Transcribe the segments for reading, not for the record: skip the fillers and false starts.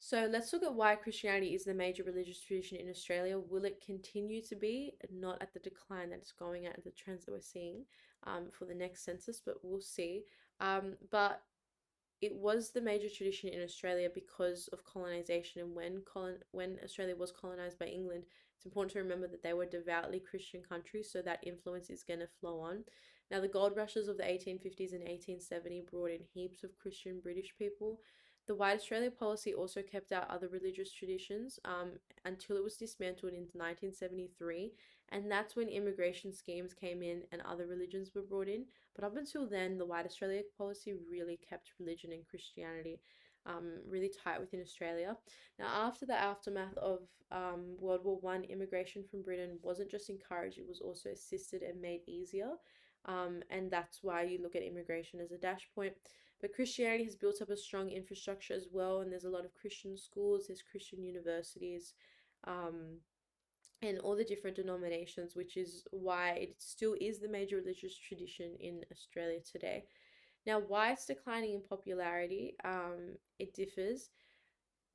So let's look at why Christianity is the major religious tradition in Australia. Will it continue to be? Not at the decline that it's going at, the trends that we're seeing for the next census, but we'll see. But it was the major tradition in Australia because of colonization, and when Australia was colonized by England, it's important to remember that they were a devoutly Christian country, so that influence is going to flow on. Now, the gold rushes of the 1850s and 1870 brought in heaps of Christian British people. The White Australia policy also kept out other religious traditions until it was dismantled in 1973, and that's when immigration schemes came in and other religions were brought in. But up until then, the White Australia policy really kept religion and Christianity really tight within Australia. Now, after the aftermath of World War One, immigration from Britain wasn't just encouraged; it was also assisted and made easier. And that's why you look at immigration as a dash point. But Christianity has built up a strong infrastructure as well, and there's a lot of Christian schools, there's Christian universities, um, and all the different denominations, which is why it still is the major religious tradition in Australia today. Now, why it's declining in popularity, it differs.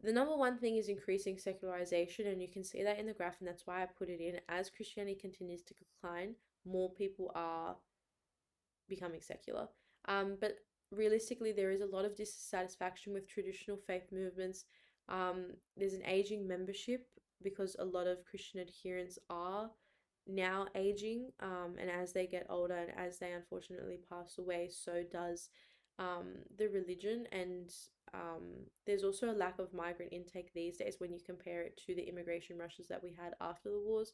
The number one thing is increasing secularization, and you can see that in the graph, and that's why I put it in. As Christianity continues to decline, more people are becoming secular. But realistically, there is a lot of dissatisfaction with traditional faith movements. There's an aging membership because a lot of Christian adherents are now aging, and as they get older and as they unfortunately pass away, so does the religion. And there's also a lack of migrant intake these days when you compare it to the immigration rushes that we had after the wars.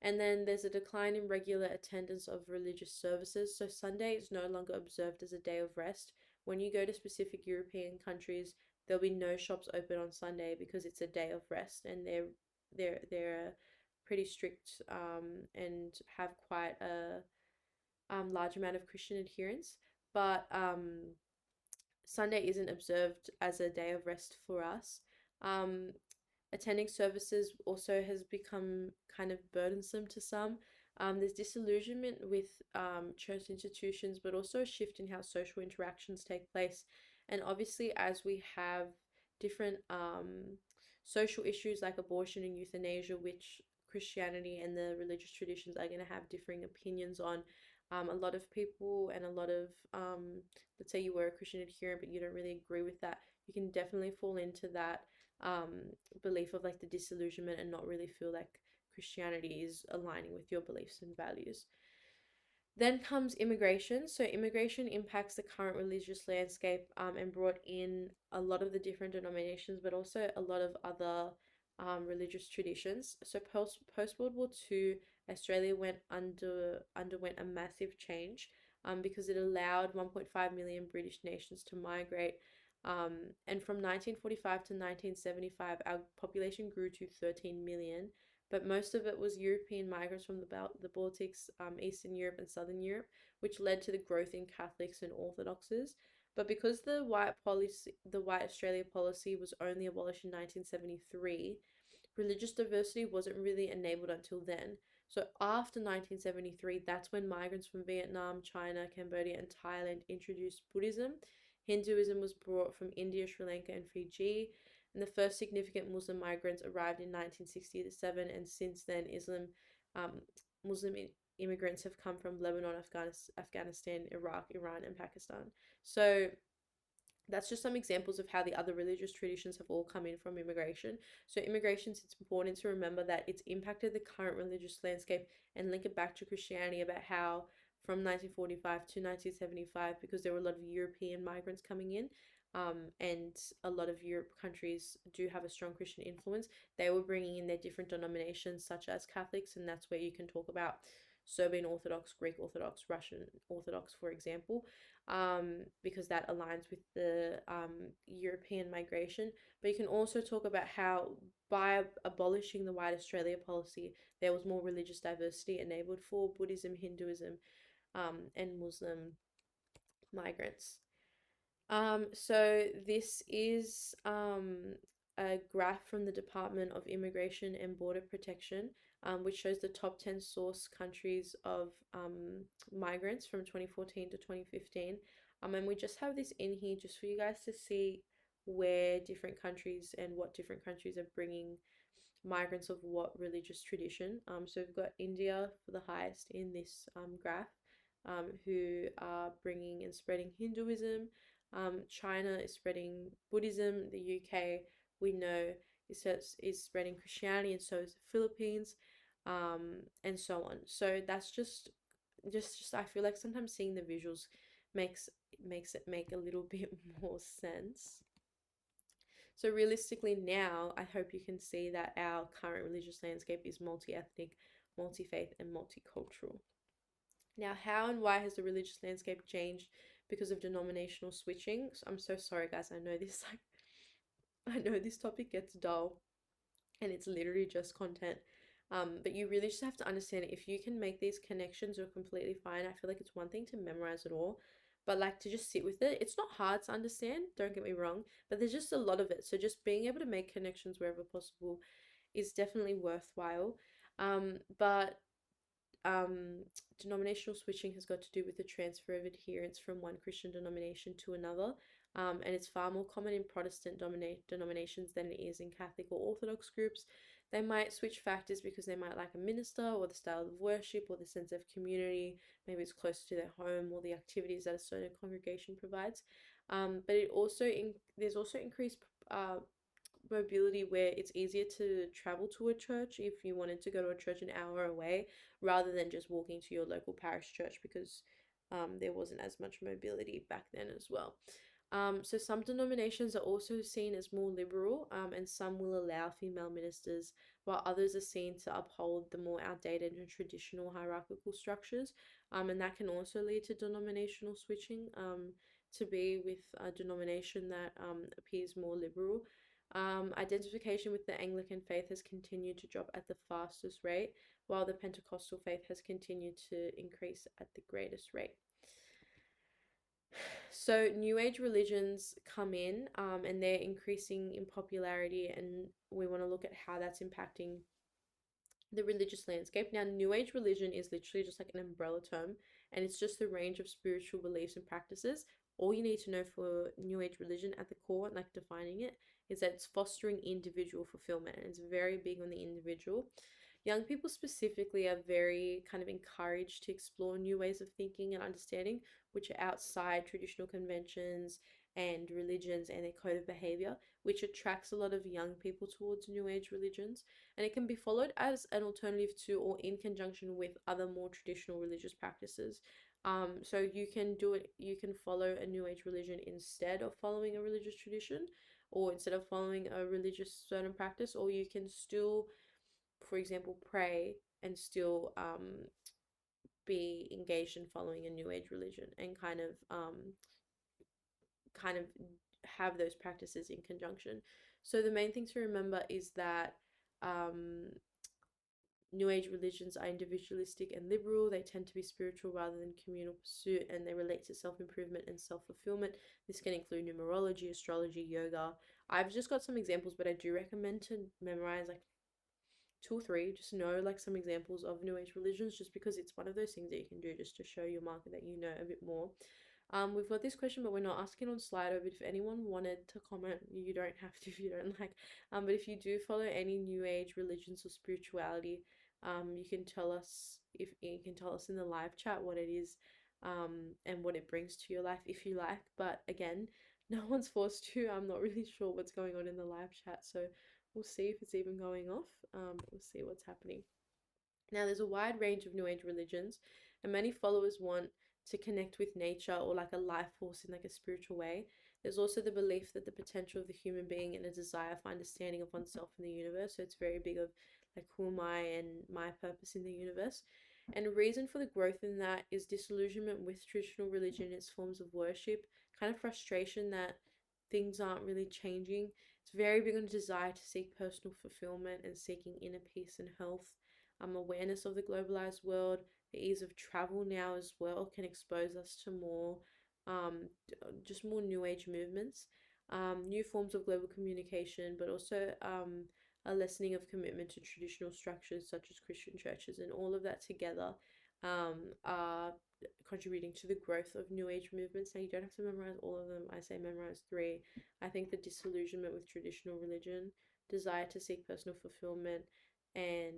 And then there's a decline in regular attendance of religious services. So Sunday is no longer observed as a day of rest. When you go to specific European countries, there'll be no shops open on Sunday because it's a day of rest, and they're pretty strict and have quite a large amount of Christian adherence. But Sunday isn't observed as a day of rest for us. Um, Attending services also has become kind of burdensome to some. There's disillusionment with church institutions, but also a shift in how social interactions take place. And obviously, as we have different social issues like abortion and euthanasia, which Christianity and the religious traditions are going to have differing opinions on. A lot of people and a lot of, let's say you were a Christian adherent, but you don't really agree with that, you can definitely fall into that belief of like the disillusionment and not really feel like Christianity is aligning with your beliefs and values. Then comes immigration. So immigration impacts the current religious landscape and brought in a lot of the different denominations, but also a lot of other religious traditions. So post World War II, Australia underwent a massive change because it allowed 1.5 million British nations to migrate. And from 1945 to 1975, our population grew to 13 million, but most of it was European migrants from the Baltics, Eastern Europe, and Southern Europe, which led to the growth in Catholics and Orthodoxes. But because the White Australia policy was only abolished in 1973, religious diversity wasn't really enabled until then. So after 1973, that's when migrants from Vietnam, China, Cambodia, and Thailand introduced Buddhism. Hinduism was brought from India, Sri Lanka, and Fiji, and the first significant Muslim migrants arrived in 1967, and since then, Muslim immigrants have come from Lebanon, Afghanistan, Iraq, Iran, and Pakistan. So that's just some examples of how the other religious traditions have all come in from immigration. So immigration, it's important to remember that it's impacted the current religious landscape and link it back to Christianity about how from 1945 to 1975, because there were a lot of European migrants coming in, and a lot of Europe countries do have a strong Christian influence. They were bringing in their different denominations, such as Catholics, and that's where you can talk about Serbian Orthodox, Greek Orthodox, Russian Orthodox, for example, because that aligns with the European migration. But you can also talk about how by abolishing the White Australia policy, there was more religious diversity enabled for Buddhism, Hinduism, and Muslim migrants. So this is a graph from the Department of Immigration and Border Protection, which shows the top 10 source countries of migrants from 2014 to 2015. And we just have this in here just for you guys to see where different countries and what different countries are bringing migrants of what religious tradition. So we've got India for the highest in this graph, who are bringing and spreading Hinduism. China is spreading Buddhism. The UK, we know, is spreading Christianity, and so is the Philippines, and so on. So that's just I feel like sometimes seeing the visuals makes makes it make a little bit more sense. So realistically now, I hope you can see that our current religious landscape is multi-ethnic, multi-faith, and multicultural. Now, how and why has the religious landscape changed because of denominational switching? So I'm so sorry, guys. I know this I know this topic gets dull, and it's literally just content. But you really just have to understand it. If you can make these connections, you're completely fine. I feel like it's one thing to memorize it all, but like to just sit with it. It's not hard to understand, don't get me wrong, but there's just a lot of it. So just being able to make connections wherever possible is definitely worthwhile. But um, denominational switching has got to do with the transfer of adherence from one Christian denomination to another. And it's far more common in Protestant denominations than it is in Catholic or Orthodox groups. They might switch factors because they might like a minister or the style of worship or the sense of community. Maybe it's close to their home or the activities that a certain congregation provides. But there's also increased mobility where it's easier to travel to a church if you wanted to go to a church an hour away rather than just walking to your local parish church because there wasn't as much mobility back then as well. So some denominations are also seen as more liberal, and some will allow female ministers, while others are seen to uphold the more outdated and traditional hierarchical structures. And that can also lead to denominational switching, to be with a denomination that appears more liberal. Identification with the Anglican faith has continued to drop at the fastest rate, while the Pentecostal faith has continued to increase at the greatest rate. So New Age religions come in, and they're increasing in popularity, and we want to look at how that's impacting the religious landscape. Now, New Age religion is literally just like an umbrella term, and it's just the range of spiritual beliefs and practices. All you need to know for New Age religion at the core, like defining it, is that it's fostering individual fulfillment, and it's very big on the individual. Young people specifically are very kind of encouraged to explore new ways of thinking and understanding, which are outside traditional conventions and religions and their code of behavior, which attracts a lot of young people towards New Age religions. And it can be followed as an alternative to or in conjunction with other more traditional religious practices. So you can follow a New Age religion instead of following a religious tradition, or instead of following a religious certain practice, or you can still, for example, pray and still be engaged in following a New Age religion and kind of have those practices in conjunction. So the main thing to remember is that um, New Age religions are individualistic and liberal. They tend to be spiritual rather than communal pursuit, and they relate to self improvement and self fulfillment. This can include numerology, astrology, yoga. I've just got some examples, but I do recommend to memorize like two or three. Just know like some examples of New Age religions, just because it's one of those things that you can do just to show your market that you know a bit more. We've got this question, but we're not asking on Slido. But if anyone wanted to comment, you don't have to if you don't like. But if you do follow any New Age religions or spirituality, you can tell us in the live chat what it is, and what it brings to your life if you like. But again, no one's forced to. I'm not really sure what's going on in the live chat, so we'll see if it's even going off. We'll see what's happening. Now, there's a wide range of New Age religions, and many followers want to connect with nature or like a life force in like a spiritual way. There's also the belief that the potential of the human being and a desire for understanding of oneself in the universe. So it's very big of like who am I and my purpose in the universe. And a reason for the growth in that is disillusionment with traditional religion and its forms of worship, kind of frustration that things aren't really changing. It's very big on a desire to seek personal fulfillment and seeking inner peace and health. Awareness of the globalized world, the ease of travel now as well can expose us to more, just more new age movements, new forms of global communication, but also a lessening of commitment to traditional structures such as Christian churches, and all of that together are contributing to the growth of New Age movements. Now, you don't have to memorize all of them. I say memorize three. I think the disillusionment with traditional religion, desire to seek personal fulfillment, and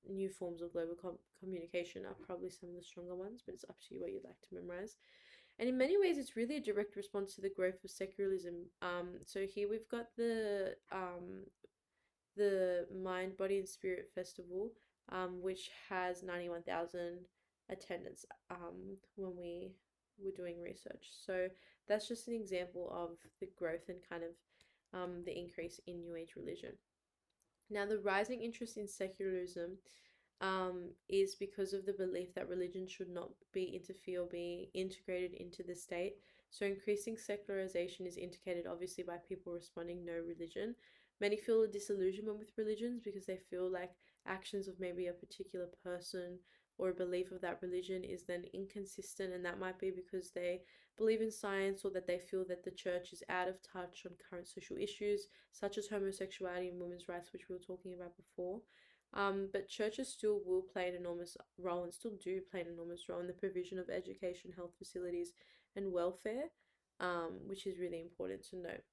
new forms of global communication are probably some of the stronger ones, but it's up to you what you'd like to memorize. And in many ways, it's really a direct response to the growth of secularism. So here we've got the Mind, Body, and Spirit Festival, which has 91,000 attendance when we were doing research. So that's just an example of the growth and kind of the increase in New Age religion. Now, the rising interest in secularism is because of the belief that religion should not be interfere or be integrated into the state. So increasing secularization is indicated obviously by people responding no religion. Many feel a disillusionment with religions because they feel like actions of maybe a particular person or a belief of that religion is then inconsistent, and that might be because they believe in science or that they feel that the church is out of touch on current social issues such as homosexuality and women's rights, which we were talking about before. But churches still will play an enormous role and still do play an enormous role in the provision of education, health facilities, and welfare, which is really important to note.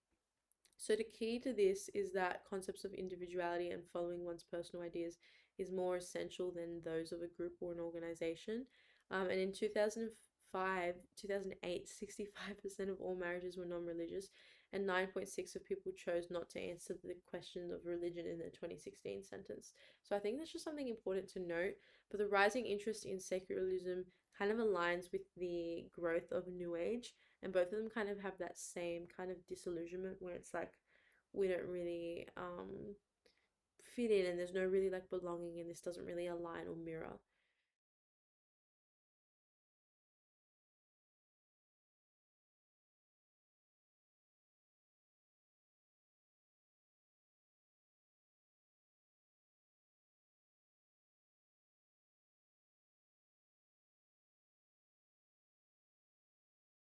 So the key to this is that concepts of individuality and following one's personal ideas is more essential than those of a group or an organization. And in 2005, 2008, 65% of all marriages were non-religious, and 9.6 of people chose not to answer the question of religion in the 2016 sentence. So I think that's just something important to note. But the rising interest in secularism kind of aligns with the growth of New Age, and both of them kind of have that same kind of disillusionment where it's like we don't really fit in, and there's no really like belonging, and this doesn't really align or mirror